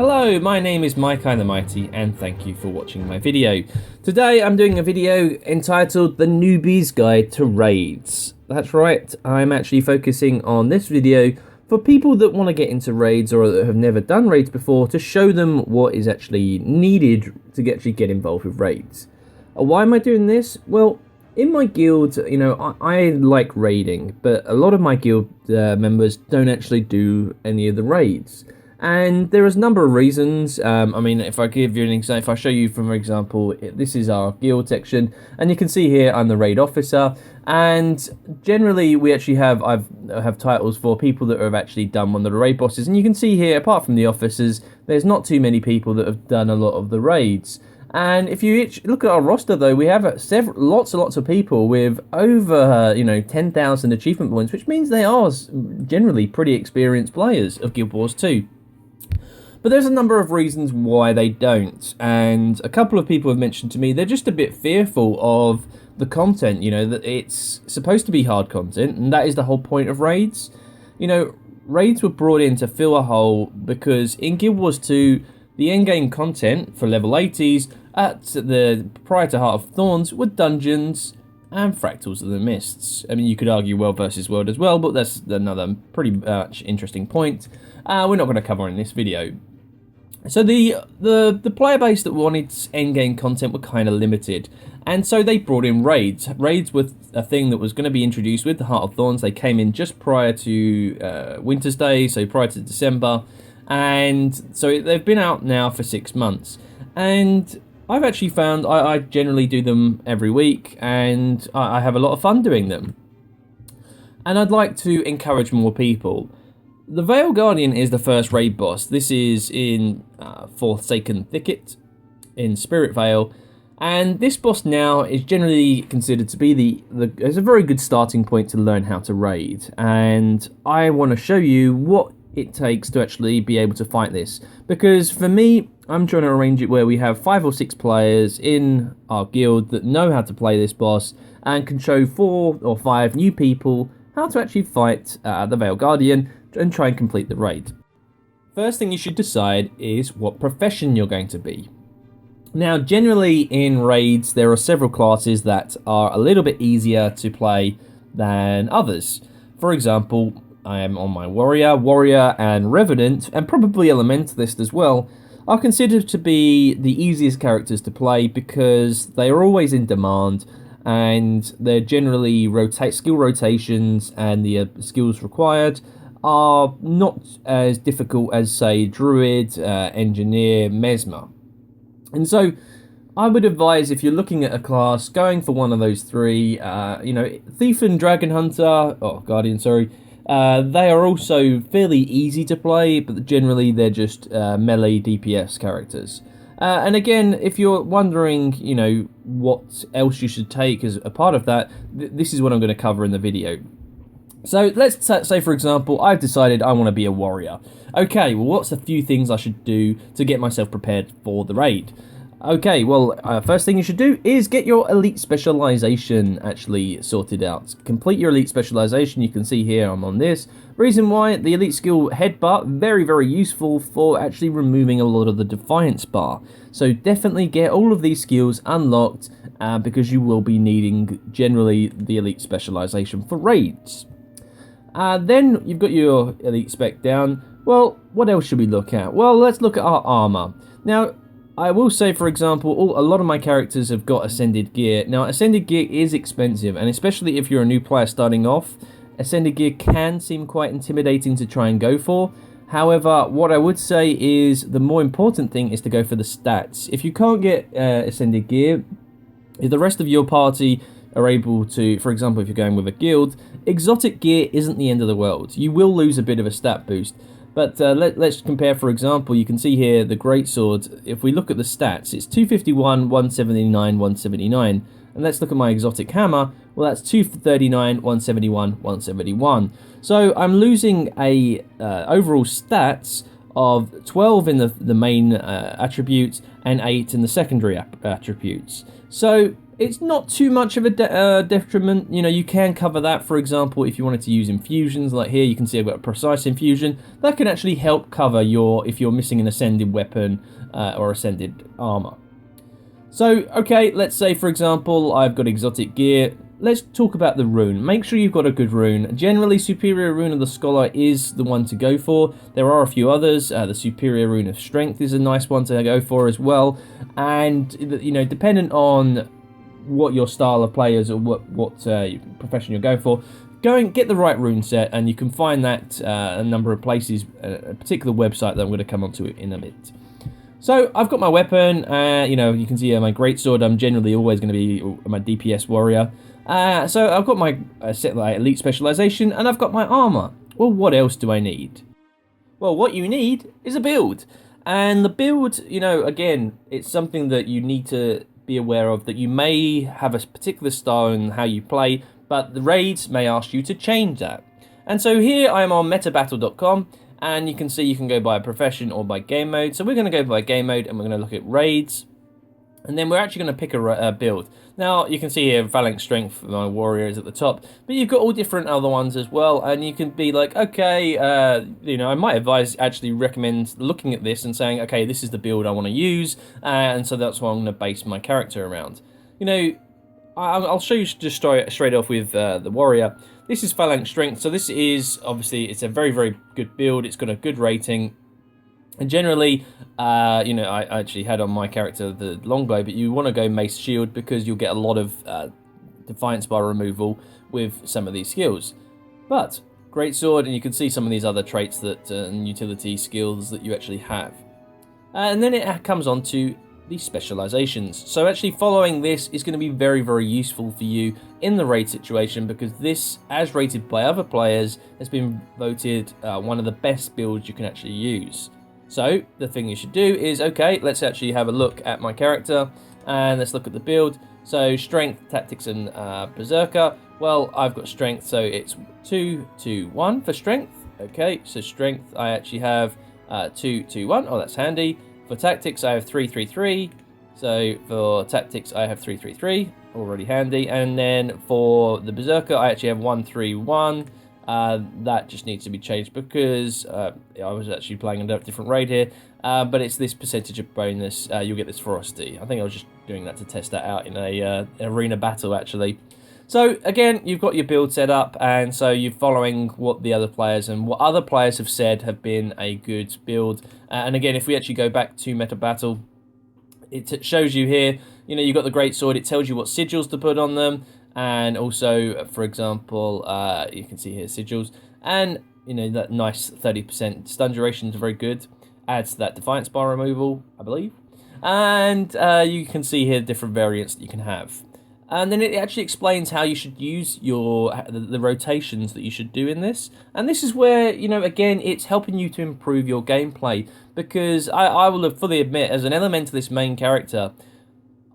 Hello, my name is Mike the Mighty, and thank you for watching my video. Today I'm doing a video entitled The Newbies Guide to Raids. That's right, I'm actually focusing on this video for people that want to get into raids or that have never done raids before, to show them what is actually needed to actually get involved with raids. Why am I doing this? Well, in my guild, you know, I like raiding, but a lot of my guild members don't actually do any of the raids. And there is a number of reasons. I mean, if I give you an example, if I show you, for example, this is our guild section, and you can see here I'm the raid officer. And generally, we actually have I have titles for people that have actually done one of the raid bosses. And you can see here, apart from the officers, there's not too many people that have done a lot of the raids. And if you look at our roster, though, we have lots and lots of people with over 10,000 achievement points, which means they are generally pretty experienced players of Guild Wars 2. But there's a number of reasons why they don't, and a couple of people have mentioned to me they're just a bit fearful of the content, you know, that it's supposed to be hard content, and that is the whole point of raids. You know, raids were brought in to fill a hole because in Guild Wars 2, the endgame content for level 80s prior to Heart of Thorns were dungeons and fractals of the mists. I mean, you could argue world versus world as well, but that's another pretty much interesting point. We're not going to cover in this video. So the player base that wanted endgame content were kind of limited, and so they brought in raids. Raids were a thing that was going to be introduced with the Heart of Thorns. They came in just prior to Winter's Day, so prior to December, and so they've been out now for 6 months. And I've actually found I generally do them every week, and I have a lot of fun doing them. And I'd like to encourage more people. The Veil Guardian is the first raid boss. This is in Forsaken Thicket in Spirit Vale, and this boss now is generally considered to be it's a very good starting point to learn how to raid. And I want to show you what it takes to actually be able to fight this, because for me, I'm trying to arrange it where we have 5 or 6 players in our guild that know how to play this boss and can show 4 or 5 new people how to actually fight the Veil Guardian and try and complete the raid. First thing you should decide is what profession you're going to be. Now, generally in raids, there are several classes that are a little bit easier to play than others. For example, I am on my Warrior and Revenant, and probably Elementalist as well, are considered to be the easiest characters to play because they are always in demand, and they're generally skill rotations and the skills required are not as difficult as, say, Druid, Engineer, Mesmer. And so I would advise, if you're looking at a class, going for one of those 3. Thief and Dragon Hunter, Guardian, sorry. They are also fairly easy to play, but generally they're just melee DPS characters. And again, if you're wondering, what else you should take as a part of that, this is what I'm going to cover in the video. So let's say, for example, I've decided I want to be a warrior. Okay, well, what's a few things I should do to get myself prepared for the raid? Okay, well, first thing you should do is get your elite specialization actually sorted out. Complete your elite specialization. You can see here I'm on this. Reason why: the elite skill headbutt, very, very useful for actually removing a lot of the defiance bar. So definitely get all of these skills unlocked because you will be needing generally the elite specialization for raids. Then you've got your elite spec down. Well, what else should we look at? Well, let's look at our armor. Now, I will say, for example, a lot of my characters have got Ascended Gear. Now, Ascended Gear is expensive, and especially if you're a new player starting off, Ascended Gear can seem quite intimidating to try and go for. However, what I would say is the more important thing is to go for the stats. If you can't get Ascended Gear, if the rest of your party are able to, for example, if you're going with a guild, exotic gear isn't the end of the world. You will lose a bit of a stat boost. But let's compare, for example, you can see here the Greatsword. If we look at the stats, it's 251, 179, 179. And let's look at my exotic hammer. Well, that's 239, 171, 171. So I'm losing a overall stats of 12 in the main attributes and 8 in the secondary attributes. So it's not too much of a detriment. You know, you can cover that. For example, if you wanted to use infusions, like here, you can see I've got a precise infusion. That can actually help cover if you're missing an ascended weapon or ascended armor. So, okay, let's say, for example, I've got exotic gear. Let's talk about the rune. Make sure you've got a good rune. Generally, Superior Rune of the Scholar is the one to go for. There are a few others. The Superior Rune of Strength is a nice one to go for as well. And, you know, dependent on what your style of play is or what profession you're going for, go and get the right rune set, and you can find that a number of places, a particular website that I'm going to come onto in a bit. So I've got my weapon, you know, you can see my greatsword. I'm generally always going to be my DPS warrior. So I've got my set like elite specialization, and I've got my armor. Well, what else do I need? Well, what you need is a build. And the build, you know, again, it's something that you need to be aware of, that you may have a particular style in how you play, but the raids may ask you to change that. And so here I am on metabattle.com, and you can see you can go by profession or by game mode. So we're going to go by game mode, and we're going to look at raids. And then we're actually going to pick a build. Now, you can see here Phalanx Strength for my warrior is at the top, but you've got all different other ones as well, and you can be like, okay, you know, I might actually recommend looking at this and saying, okay, this is the build I want to use, and so that's what I'm going to base my character around. You know, I'll show you just straight off with the warrior. This is Phalanx Strength, so this is, obviously, it's a very, very good build. It's got a good rating. And generally, you know, I actually had on my character the longbow, but you want to go mace shield because you'll get a lot of defiance bar removal with some of these skills. But greatsword, and you can see some of these other traits that and utility skills that you actually have. And then it comes on to the specializations. So actually following this is going to be very, very useful for you in the raid situation, because this, as rated by other players, has been voted one of the best builds you can actually use. So the thing you should do is, okay, let's actually have a look at my character, and let's look at the build. So strength, tactics, and berserker. Well, I've got strength, so it's 2, 2, 1 for strength. Okay, so strength, I actually have 2, 2, 1. Oh, that's handy. For tactics, I have 3, 3, 3. So for tactics, I have 3, 3, 3. Already handy. And then for the berserker, I actually have 1, 3, 1. That just needs to be changed because I was actually playing a different raid here, but it's this percentage of bonus. You'll get this frosty. I think I was just doing that to test that out in a arena battle actually. So again, you've got your build set up, and so you're following what the other players and what other players have said have been a good build. And again, if we actually go back to meta battle, it shows you here, you know, you've got the greatsword. It tells you what sigils to put on them. And also, for example, you can see here sigils, and you know that nice 30% stun duration is very good. Adds to that defiance bar removal, I believe. And you can see here different variants that you can have. And then it actually explains how you should use the rotations that you should do in this. And this is where, you know, again, it's helping you to improve your gameplay, because I will fully admit, as an Elementalist main character,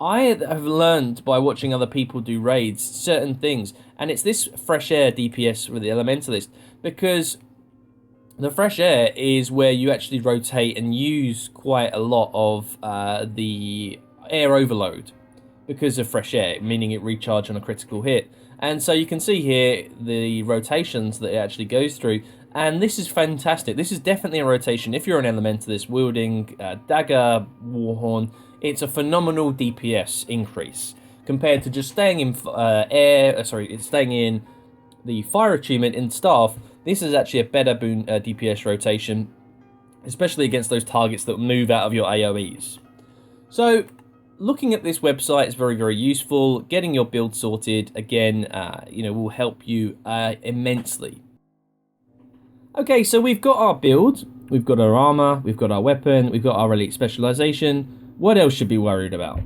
I have learned by watching other people do raids certain things, and it's this fresh air DPS with the Elementalist, because the fresh air is where you actually rotate and use quite a lot of the air overload because of fresh air, meaning it recharges on a critical hit. And so you can see here the rotations that it actually goes through, and this is fantastic. This is definitely a rotation. If you're an Elementalist wielding Dagger Warhorn, it's a phenomenal DPS increase compared to just staying in staying in the fire achievement in staff. This is actually a better DPS rotation, especially against those targets that move out of your AoEs. So looking at this website is very, very useful. Getting your build sorted, again, you know, will help you immensely. Okay, so we've got our build, we've got our armor, we've got our weapon, we've got our elite specialization. What else should be worried about?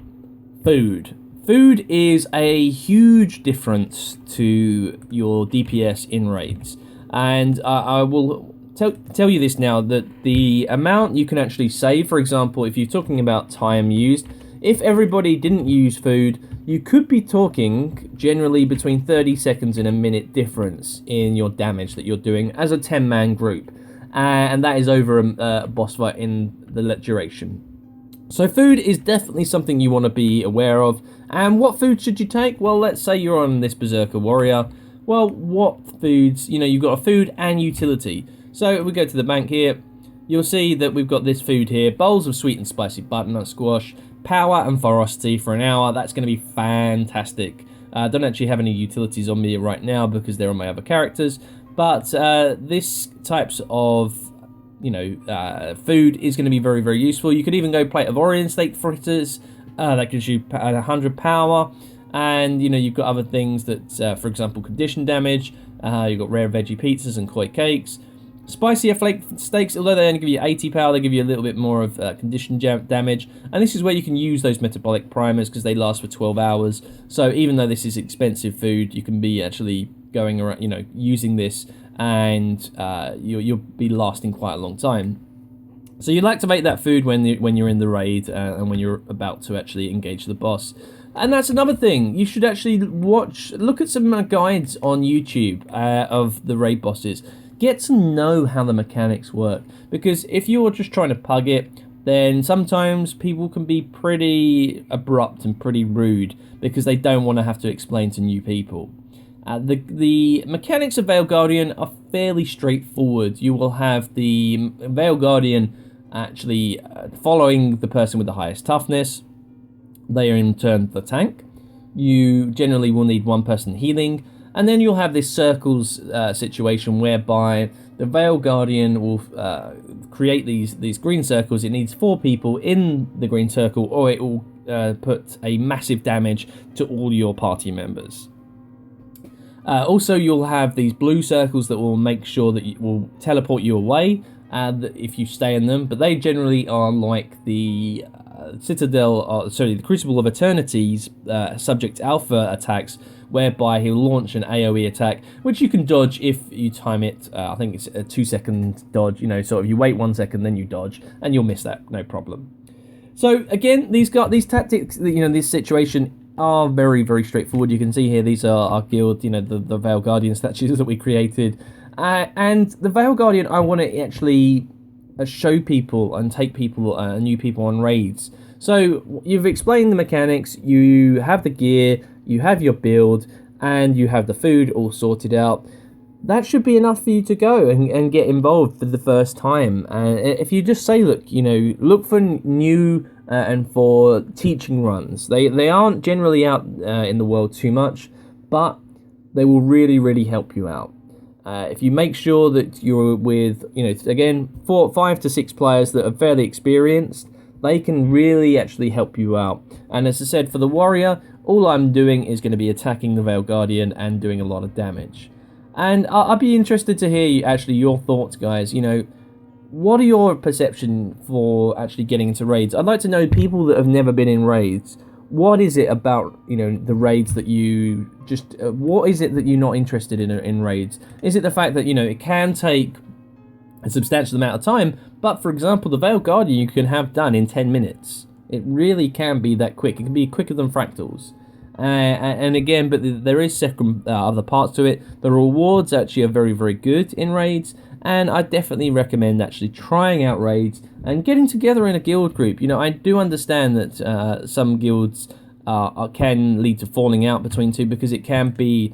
Food. Food is a huge difference to your DPS in raids. And I will tell you this now, that the amount you can actually save, for example, if you're talking about time used, if everybody didn't use food, you could be talking generally between 30 seconds and a minute difference in your damage that you're doing as a 10-man group. And that is over a boss fight in the duration. So food is definitely something you want to be aware of. And what food should you take? Well, let's say you're on this Berserker Warrior. Well, what foods? You know, you've got a food and utility. So if we go to the bank here, you'll see that we've got this food here. Bowls of sweet and spicy butternut squash, power and ferocity for an hour. That's going to be fantastic. I don't actually have any utilities on me right now because they're on my other characters. But this types of food is going to be very, very useful. You could even go plate of Orion steak fritters. That gives you 100 power. And, you know, you've got other things that, for example, condition damage. You've got rare veggie pizzas and koi cakes. Spicier flake steaks, although they only give you 80 power, they give you a little bit more of condition damage. And this is where you can use those metabolic primers because they last for 12 hours. So even though this is expensive food, you can be actually going around, you know, using this, and you'll be lasting quite a long time. So you'd activate that food when you're in the raid and when you're about to actually engage the boss. And that's another thing. You should actually look at some guides on YouTube of the raid bosses. Get to know how the mechanics work. Because if you're just trying to pug it, then sometimes people can be pretty abrupt and pretty rude because they don't want to have to explain to new people. The mechanics of Veil Guardian are fairly straightforward. You will have the Veil Guardian actually following the person with the highest toughness. They are in turn the tank. You generally will need one person healing, and then you'll have this circles situation whereby the Veil Guardian will create these green circles. It needs 4 people in the green circle, or it will put a massive damage to all your party members. Also, you'll have these blue circles that will make sure that you will teleport you away if you stay in them, but they generally are like the the Crucible of Eternity's subject alpha attacks, whereby he'll launch an AoE attack, which you can dodge if you time it. I think it's a 2-second dodge, you know, so if you wait 1 second, then you dodge, and you'll miss that, no problem. So again, these tactics, you know, this situation are very, very straightforward. You can see here, these are our guild, you know, the Veil Guardian statues that we created. And the Veil Guardian, I want to actually show people and take people, new people on raids. So you've explained the mechanics, you have the gear, you have your build, and you have the food all sorted out. That should be enough for you to go and get involved for the first time. And if you just say, look, you know, look for new and for teaching runs. They aren't generally out in the world too much, but they will really, really help you out. If you make sure that you're with, you know, again, 5 to 6 players that are fairly experienced, they can really actually help you out. And as I said, for the warrior, all I'm doing is going to be attacking the Veil Guardian and doing a lot of damage. And I'd be interested to hear your thoughts, guys. You know, what are your perception for actually getting into raids? I'd like to know, people that have never been in raids, what is it about, you know, the raids that you just, what is it that you're not interested in raids? Is it the fact that, you know, it can take a substantial amount of time, but for example, the Veil Guardian you can have done in 10 minutes. It really can be that quick. It can be quicker than fractals. And again, but there is other parts to it. The rewards actually are very, very good in raids, and I definitely recommend actually trying out raids and getting together in a guild group. You know, I do understand that some guilds can lead to falling out between two, because it can be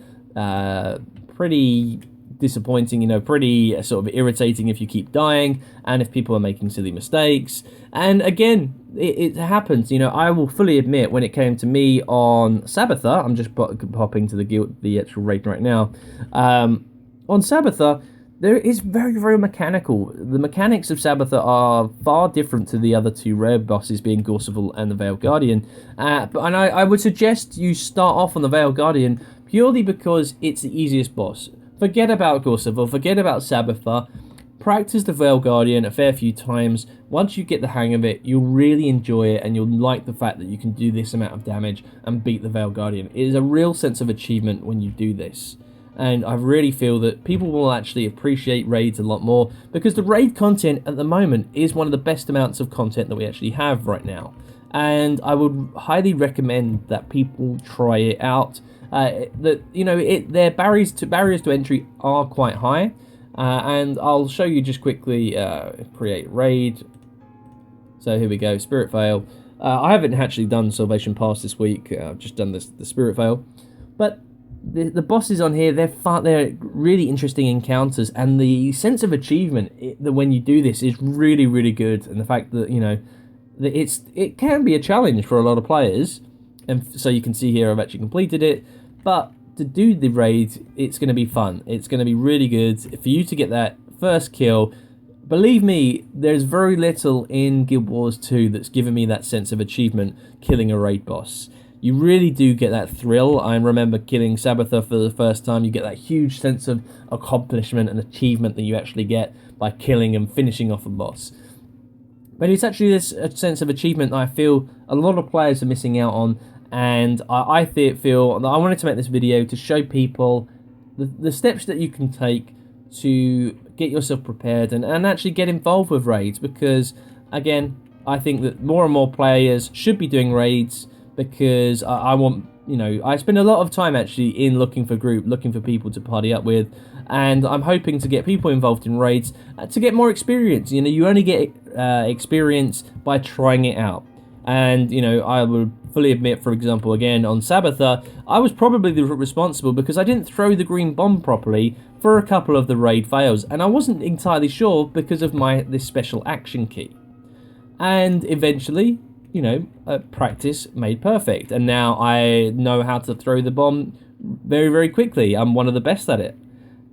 pretty disappointing, you know, pretty sort of irritating if you keep dying and if people are making silly mistakes. And again, it happens, you know. I will fully admit, when it came to me on Sabbatha, I'm just popping to the actual raid right now. On Sabbatha, there is very, very mechanical. The mechanics of Sabbatha are far different to the other two rare bosses, being Gorseval and the Veil Guardian. And I would suggest you start off on the Veil Guardian purely because it's the easiest boss. Forget about Gorseval, forget about Sabbatha. Practice the Veil Guardian a fair few times. Once you get the hang of it, you'll really enjoy it, and you'll like the fact that you can do this amount of damage and beat the Veil Guardian. It is a real sense of achievement when you do this. And I really feel that people will actually appreciate raids a lot more, because the raid content at the moment is one of the best amounts of content that we actually have right now. And I would highly recommend that people try it out. That, you know, their barriers to entry are quite high. And I'll show you just quickly, create raid. So here we go, Spirit Veil. I haven't actually done Salvation Pass this week. I've just done the Spirit Veil. But the bosses on here, they're fun. They're really interesting encounters, and the sense of achievement that when you do this is really, really good. And the fact that, you know, that it can be a challenge for a lot of players. And so you can see here I've actually completed it. But to do the raid, it's going to be fun. It's going to be really good for you to get that first kill. Believe me, there's very little in Guild Wars 2 that's given me that sense of achievement killing a raid boss. You really do get that thrill. I remember killing Sabbatha for the first time. You get that huge sense of accomplishment and achievement that you actually get by killing and finishing off a boss. But it's actually this sense of achievement that I feel a lot of players are missing out on, and I feel that I wanted to make this video to show people the steps that you can take to get yourself prepared and actually get involved with raids, because again, I think that more and more players should be doing raids, because I want, you know, I spend a lot of time actually in looking for people to party up with, and I'm hoping to get people involved in raids to get more experience. You know, you only get experience by trying it out. And, you know, I would fully admit, for example, again, on Sabbatha, I was probably responsible because I didn't throw the green bomb properly for a couple of the raid fails, and I wasn't entirely sure because of this special action key. And eventually, you know, practice made perfect, and now I know how to throw the bomb very, very quickly. I'm one of the best at it.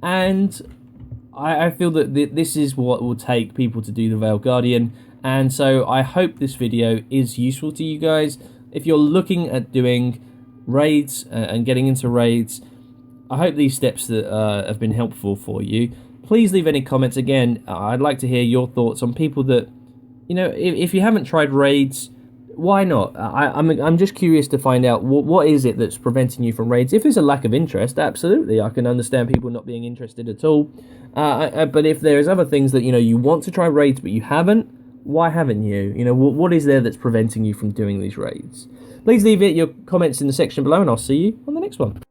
And I feel that this is what will take people to do the Veil Guardian, and so I hope this video is useful to you guys. If you're looking at doing raids and getting into raids, I hope these steps that have been helpful for you. Please leave any comments. Again, I'd like to hear your thoughts on people that, you know, if you haven't tried raids, why not? I'm just curious to find out what is it that's preventing you from raids. If there's a lack of interest, absolutely, I can understand people not being interested at all. But if there's other things that, you know, you want to try raids but you haven't, why haven't you? You know, what is there that's preventing you from doing these raids? Please leave your comments in the section below, and I'll see you on the next one.